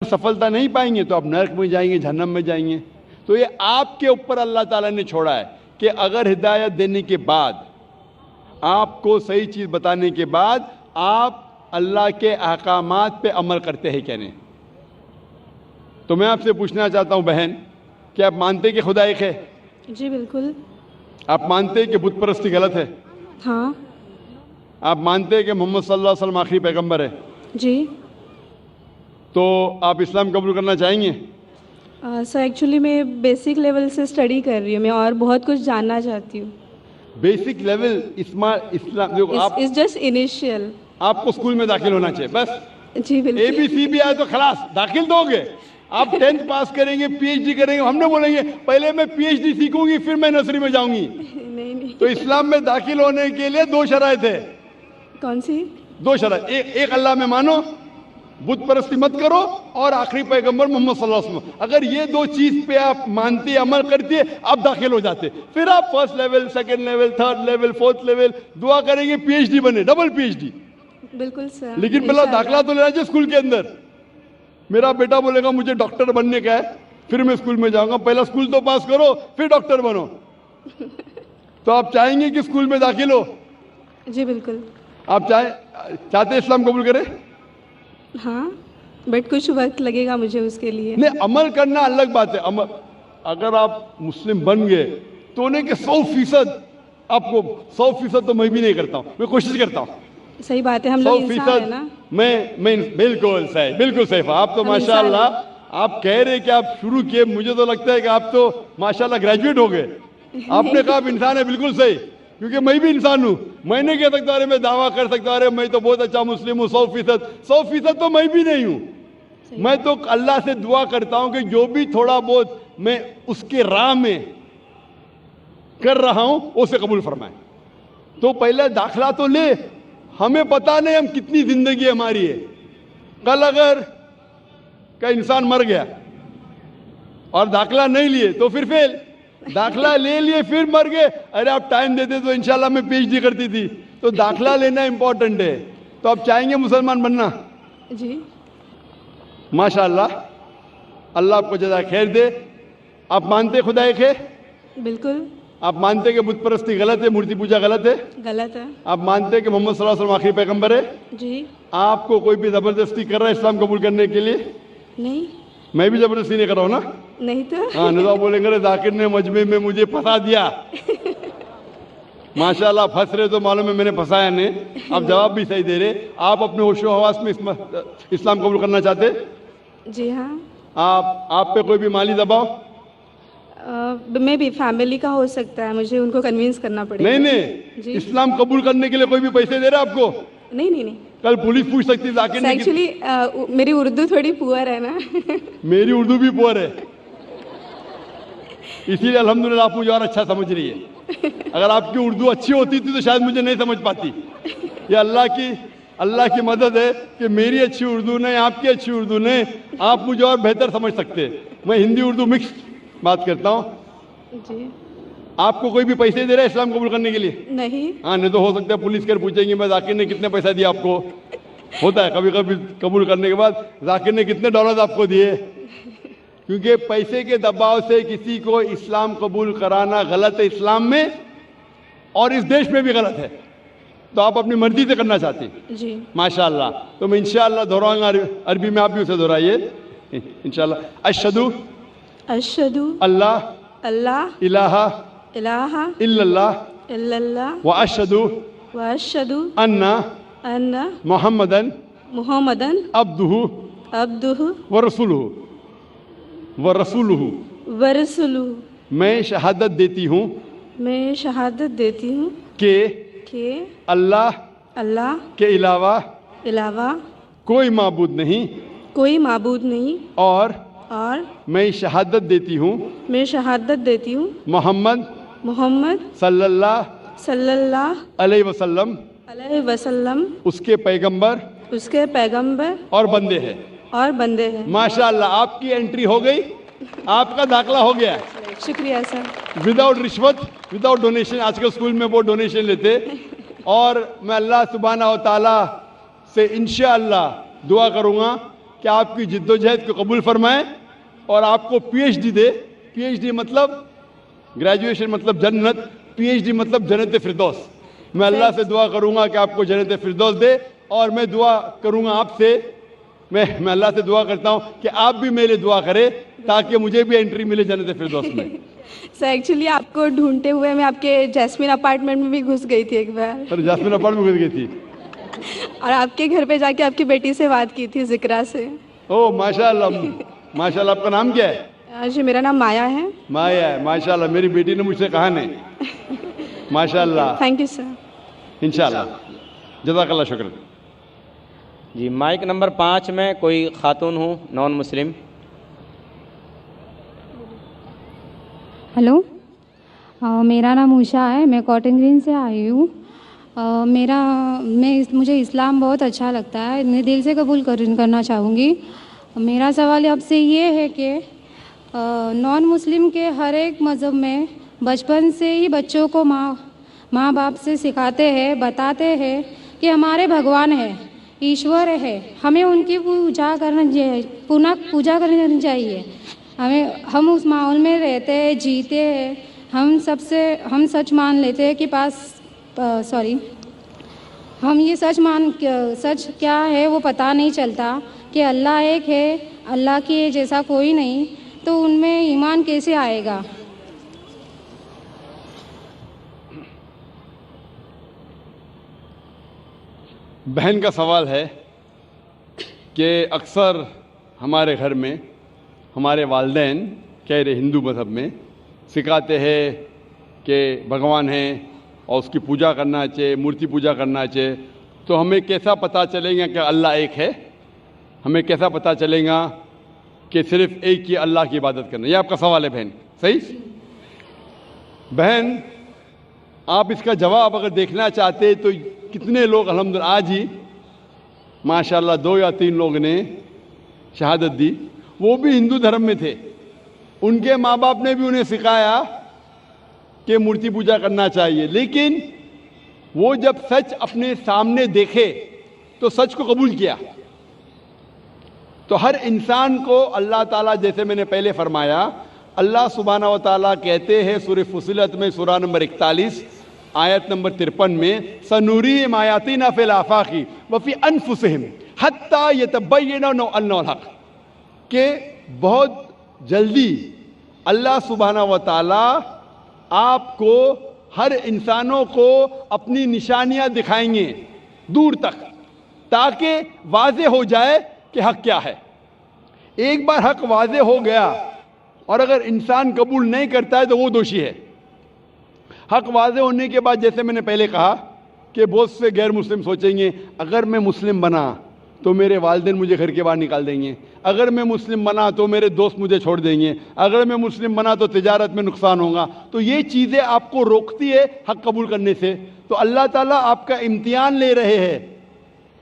सफलता नहीं पाएंगे तो आप नरक में जाएंगे, जहन्नम में जाएंगे। तो ये आपके ऊपर अल्लाह ताला ने छोड़ा है कि अगर हिदायत देने के बाद, आपको सही चीज़ बताने के बाद आप अल्लाह के अहकामात पे अमल करते हैं क्या नहीं। तो मैं आपसे पूछना चाहता हूँ बहन, कि आप मानते हैं कि खुदा एक है? जी बिल्कुल। आप मानते हैं कि बुत परस्ती गलत है? हाँ। आप मानते हैं कि मोहम्मद सल्लल्लाहु अलैहि वसल्लम आखिरी पैगंबर है? जी। तो आप इस्लाम कबूल करना चाहेंगे? सर एक्चुअली मैं बेसिक लेवल से स्टडी कर रही हूँ, मैं और बहुत कुछ जानना चाहती हूँ। बेसिक लेवल इस्लाम देखो, आप इस जस्ट इनिशियल। आपको स्कूल में दाखिल होना चाहिए बस। जी बिल्कुल। ABC भी आए तो खलास दाखिल दोगे। आप 10th पास करेंगे, PhD करेंगे, हमने बोलेंगे पहले मैं PhD सीखूंगी फिर मैं नर्सरी में जाऊंगी। नहीं। तो इस्लाम में दाखिल होने के लिए 2 शराइत है। कौन सी? 2 शराइत, एक अल्लाह में मानो, बुत परस्ती मत करो, और आखिरी पैगंबर मोहम्मद सल्लल्लाहु अलैहि वसल्लम। अगर ये 2 चीज पे आप मानते, अमल करते, आप दाखिल हो जाते। फिर आप first level, second level, third level, fourth level दुआ करेंगे, PhD बने, डबल PhD। बिल्कुल सर। लेकिन पहला दाखिला तो लेना चाहिए स्कूल के अंदर। मेरा बेटा बोलेगा मुझे डॉक्टर बनने का है, फिर मैं स्कूल में जाऊंगा। पहला स्कूल तो पास करो फिर डॉक्टर बनो। तो आप चाहेंगे कि स्कूल में दाखिल हो? जी बिल्कुल। आप चाहते इस्लाम कबूल करें? हाँ, बट कुछ वक्त लगेगा मुझे उसके लिए। नहीं, अमल करना अलग बात है। अमल, अगर आप मुस्लिम बन गए तो नहीं कि 100% आपको 100% तो मैं भी नहीं करता हूँ, मैं कोशिश करता हूँ। सही बात है, हम लोग इंसान है ना। मैं बिल्कुल सही, बिल्कुल सही। आप तो माशाल्लाह, आप कह रहे कि आप शुरू किए, मुझे तो लगता है कि आप तो माशाल्लाह ग्रेजुएट हो गए। आपने कहा आप इंसान है, बिल्कुल सही, क्योंकि मैं भी इंसान हूँ। मैं नहीं कह सकता अरे मैं दावा कर सकता अरे मैं तो बहुत अच्छा मुस्लिम हूँ 100% तो मैं भी नहीं हूँ। मैं तो अल्लाह से दुआ करता हूँ कि जो भी थोड़ा बहुत मैं उसके राह में कर रहा हूँ उसे कबूल फरमाए। तो पहले दाखला तो ले, हमें पता नहीं हम कितनी जिंदगी हमारी है। कल अगर का इंसान मर गया और दाखला नहीं लिए तो फिर फेल, दाखला ले लिए फिर मर गए, अरे आप टाइम देते तो इंशाल्लाह मैं PhD करती थी। तो दाखला लेना इंपॉर्टेंट है। तो आप चाहेंगे मुसलमान बनना? जी माशाल्लाह, अल्लाह आपको जज़ा खैर दे। आप मानते खुदा एक है? बिल्कुल। आप मानते कि बुत परस्ती गलत है, मूर्ति पूजा गलत है? गलत है। आप मानते कि मोहम्मद सल्लल्लाहु अलैहि वसल्लम आखिरी पैगंबर है? जी। आपको कोई भी जबरदस्ती कर रहा है इस्लाम कबूल करने के लिए? नहीं। मैं भी जबरदस्ती नहीं कर रहा हूँ ना। नहीं तो। हाँ, नहीं तो बोलेंगे रे जाकिर ने मजमे में मुझे फंसा दिया। माशाल्लाह, फंस रहे तो मालूम है मैंने फंसाया नहीं। आप जवाब भी सही दे रहे। आप अपने होशो हवास में इस्लाम कबूल करना चाहते? जी हाँ। आप पे कोई भी माली दबाव? मैं भी फैमिली का हो सकता है, मुझे उनको कन्विंस करना पड़ेगा। नहीं, इस्लाम कबूल करने के लिए कोई भी पैसे दे रहा है आपको? नहीं। कल पुलिस पूछ सकती है जाकिर ने। एक्चुअली मेरी उर्दू थोड़ी पुअर है ना। मेरी उर्दू भी पुअर है, इसीलिए अल्हम्दुलिल्लाह आप मुझे और अच्छा समझ रही है। अगर आपकी उर्दू अच्छी होती थी तो शायद मुझे नहीं समझ पाती। ये अल्लाह की मदद है कि मेरी अच्छी उर्दू नहीं, आपकी अच्छी उर्दू नहीं, आप मुझे और बेहतर समझ सकते। मैं हिंदी उर्दू मिक्स बात करता हूँ। जी। आपको कोई भी पैसे दे रहा है इस्लाम कबूल करने के लिए? नहीं। हाँ, नहीं तो हो सकता है पुलिस कर पूछेंगे मैं जाकिर ने कितने पैसा दिया आपको। होता है कभी कभी कबूल करने के बाद, जाकिर ने कितने डॉलर आपको दिए। क्योंकि पैसे के दबाव से किसी को इस्लाम कबूल कराना गलत है इस्लाम में, और इस देश में भी गलत है। तो आप अपनी मर्जी से करना चाहते हैं। जी। माशाल्लाह। तो मैं इंशाअल्लाह दोहराऊंगा, अरबी में आप भी उसे दोहराइए इंशाअल्लाह। अशहदु अल्लाह इलाहा इल्लल्लाह व अशहदु अन्ना मुहम्मदन अब्दुहु व रसूलुहु। मैं शहादत देती हूँ कि अल्लाह के अलावा कोई माबूद नहीं, और मैं शहादत देती हूँ मोहम्मद सल्लल्लाहु अलैहि वसल्लम उसके पैगंबर और बंदे हैं। माशाअल्लाह, आपकी एंट्री हो गई, आपका दाखला हो गया। शुक्रिया सर। विदाउट रिश्वत, विदाउट डोनेशन। आजकल स्कूल में वो डोनेशन लेते। और मैं अल्लाह सुब्हानहू व तआला से इंशाअल्लाह दुआ करूँगा कि आपकी जिद्दोजहद को कबूल फरमाए और आपको पीएचडी दे। पीएचडी मतलब ग्रेजुएशन मतलब जन्नत, पीएचडी मतलब जन्नत फिरदौस। मैं अल्लाह से दुआ करूंगा कि आपको जन्नत फिरदौस दे, और मैं दुआ करूंगा आपसे, मैं अल्लाह से दुआ करता हूं कि आप भी मेरे लिए दुआ करें ताकि मुझे भी एंट्री मिले जन्नत फिरदौस में। सर एक्चुअली आपको ढूंढते हुए मैं आपके जैस्मिन अपार्टमेंट में भी घुस गई थी एक बार, सर जासमीन अपार्टमेंट में घुस गई थी और आपके घर पे जाके आपकी बेटी से बात की थी, जिक्रा से। ओ माशाल्लाह, माशाल्लाह। आपका नाम क्या है? जी मेरा नाम माया है। माया है, माशाल्लाह। मेरी बेटी ने मुझसे कहा नहीं, माशाल्लाह। Thank you sir. इंशाल्लाह, जज़ाकल्लाह, शुक्र। जी माइक नंबर 5 में कोई खातून हो नॉन मुस्लिम। हेलो, मेरा नाम उषा है, मैं कॉटन ग्रीन से आई हूँ। मुझे इस्लाम बहुत अच्छा लगता है, मैं दिल से कबूल करना चाहूँगी। मेरा सवाल आपसे ये है कि नॉन मुस्लिम के हर एक मज़हब में बचपन से ही बच्चों को माँ बाप से सिखाते हैं, बताते हैं कि हमारे भगवान है, ईश्वर है, हमें उनकी पूजा करनी चाहिए। हम उस माहौल में रहते हैं, जीते हैं, हम सच मान लेते हैं कि हम ये सच क्या है वो पता नहीं चलता कि अल्लाह एक है, अल्लाह के जैसा कोई नहीं, तो उनमें ईमान कैसे आएगा? बहन का सवाल है कि अक्सर हमारे घर में हमारे वालिदैन कह रहे हिंदू मज़हब में सिखाते हैं कि भगवान है और उसकी पूजा करना चाहिए, मूर्ति पूजा करना चाहिए। तो हमें कैसा पता चलेगा कि अल्लाह एक है? हमें कैसा पता चलेगा कि सिर्फ एक ही अल्लाह की इबादत करना? ये आपका सवाल है बहन, सही? बहन, आप इसका जवाब अगर देखना चाहते तो कितने लोग अल्हम्दुलिल्लाह आज ही माशाल्लाह 2 या 3 लोग ने शहादत दी, वो भी हिंदू धर्म में थे। उनके माँ बाप ने भी उन्हें सिखाया कि मूर्ति पूजा करना चाहिए, लेकिन वो जब सच अपने सामने देखे तो सच को कबूल किया। तो हर इंसान को अल्लाह ताला, जैसे मैंने पहले फरमाया, अल्लाह सुब्हानहू व तआला कहते हैं सूरह फुसिलत में सूरा नंबर 41 आयत नंबर 53 में, सनूरीहिम आयातिना फिल आफाक़ि व फ़ी अनफुसिहिम हत्ता यतबय्यना अन्नहुल हक़, के बहुत जल्दी अल्लाह सुब्हानहू व तआला आपको, हर इंसानों को अपनी निशानियां दिखाएंगे दूर तक, ताकि वाज़े हो जाए कि हक क्या है। एक बार हक वाज़े हो गया और अगर इंसान कबूल नहीं करता है तो वो दोषी है। हक वाज़े होने के बाद, जैसे मैंने पहले कहा कि बहुत से गैर मुस्लिम सोचेंगे अगर मैं मुस्लिम बना तो मेरे वालिदैन मुझे घर के बाहर निकाल देंगे, अगर मैं मुस्लिम बना तो मेरे दोस्त मुझे छोड़ देंगे, अगर मैं मुस्लिम बना तो तिजारत में नुकसान होगा। तो ये चीज़ें आपको रोकती है हक कबूल करने से। तो अल्लाह ताला आपका इम्तिहान ले रहे हैं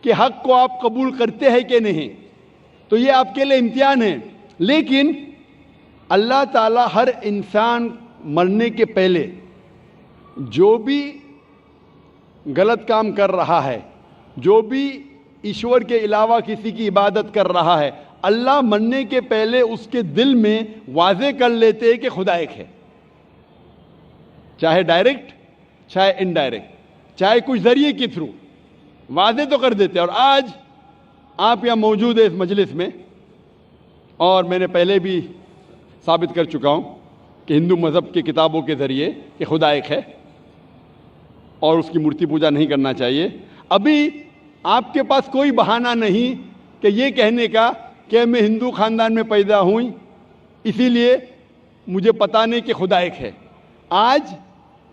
कि हक को आप कबूल करते हैं कि नहीं। तो ये आपके लिए इम्तिहान है। लेकिन अल्लाह ताला हर इंसान मरने के पहले जो भी गलत काम कर रहा है, जो भी ईश्वर के अलावा किसी की इबादत कर रहा है, अल्लाह मरने के पहले उसके दिल में वाज़े कर लेते हैं कि खुदा एक है, चाहे डायरेक्ट चाहे इनडायरेक्ट, चाहे कुछ जरिए के थ्रू वाज़े तो कर देते हैं। और आज आप यहाँ मौजूद है इस मजलिस में, और मैंने पहले भी साबित कर चुका हूँ कि हिंदू मज़हब की किताबों के ज़रिए कि खुदा एक है और उसकी मूर्ति पूजा नहीं करना चाहिए। अभी आपके पास कोई बहाना नहीं कि ये कहने का कि मैं हिंदू ख़ानदान में पैदा हुई इसीलिए मुझे पता नहीं कि खुदा एक है।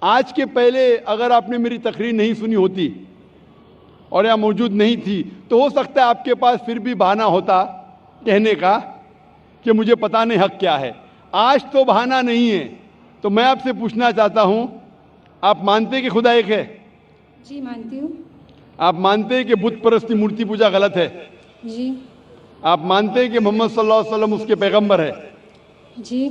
आज के पहले अगर आपने मेरी तकरीर नहीं सुनी होती और यहाँ मौजूद नहीं थी तो हो सकता है आपके पास फिर भी बहाना होता कहने का कि मुझे पता नहीं हक क्या है। आज तो बहाना नहीं है। तो मैं आपसे पूछना चाहता हूँ, आप मानते हैं कि खुदा एक है? जी मानती हूँ। आप मानते हैं कि बुत परस्ती मूर्ति पूजा गलत है? जी। आप मानते हैं कि मोहम्मद सल्लल्लाहु अलैहि वसल्लम उसके पैगंबर है? जी।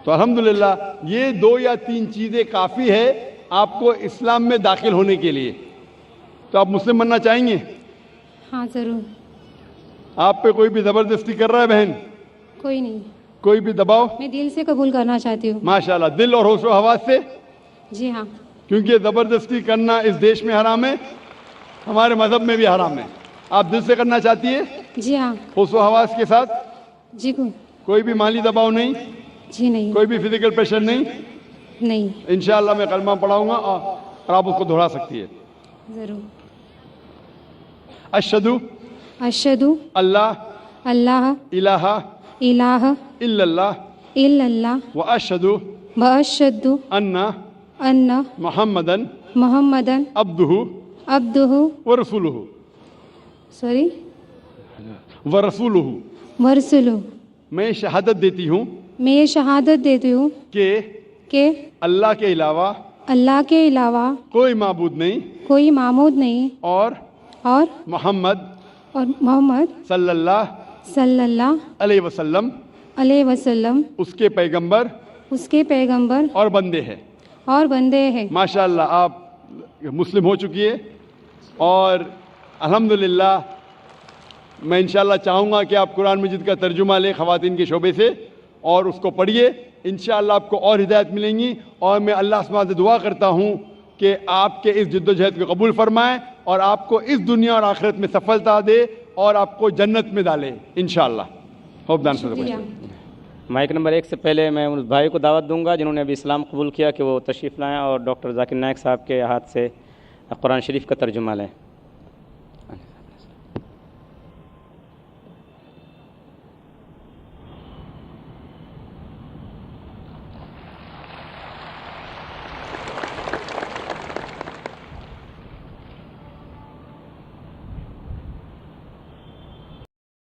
तो अल्हम्दुलिल्लाह ये 2 या 3 चीज़ें काफ़ी है आपको इस्लाम में दाखिल होने के लिए। तो आप मुस्लिम बनना चाहेंगे? हाँ ज़रूर। आप पे कोई भी ज़बरदस्ती कर रहा है बहन? कोई नहीं, कोई भी दबाव? मैं दिल से कबूल करना चाहती हूँ। माशाल्लाह, दिल और होशो हवास से, जी हाँ। क्योंकि ज़बरदस्ती करना इस देश में हराम है, हमारे मज़हब में भी हराम है। आप दिल से करना चाहती है? जी हाँ। होशो हवास के साथ? जी कोई भी माली दबाव नहीं, जी नहीं। कोई भी फिजिकल प्रेशर नहीं? नहीं। इंशाअल्लाह मैं कलमा पढ़ाऊंगा और आप उसको दोहरा सकती है। ज़रूर। अशहदु अशहदु अल्लाह अल्लाह इलाहा इलाहा इल्लल्लाह इल्लल्लाह व अशहदु व अशहदु अन्ना अन्ना मुहम्मदन मुहम्मदन अब्दुहु अब्दुहु व रसूलुहु सॉरी व रसूलुहु। वरसुलु। मैं शहादत देती हूँ मैं ये शहादत देती हूँ कि अल्लाह के अलावा कोई माबूद नहीं कोई मामूद नहीं और मोहम्मद सल्लल्लाहु अलैहि वसल्लम उसके पैगंबर और बंदे हैं। माशाअल्लाह, आप मुस्लिम हो चुकी है और अल्हम्दुलिल्लाह मैं इंशाअल्लाह चाहूँगा कि आप कुरान मजीद का तर्जुमा लें ख़वातीन के शोबे से और उसको पढ़िए। इंशाअल्लाह आपको और हिदायत मिलेंगी और मैं अल्लाह सुब्हानहू से दुआ करता हूँ कि आपके इस जद्दोजहद को कबूल फरमाए और आपको इस दुनिया और आखिरत में सफलता दे और आपको जन्नत में डाले इंशाअल्लाह। माइक नंबर 1 से पहले मैं उस भाई को दावत दूंगा जिन्होंने अभी इस्लाम कबूल किया कि वो तशरीफ़ लाएँ और डॉक्टर जाकिर नायक साहब के हाथ से कुरान शरीफ का तर्जुमा लें।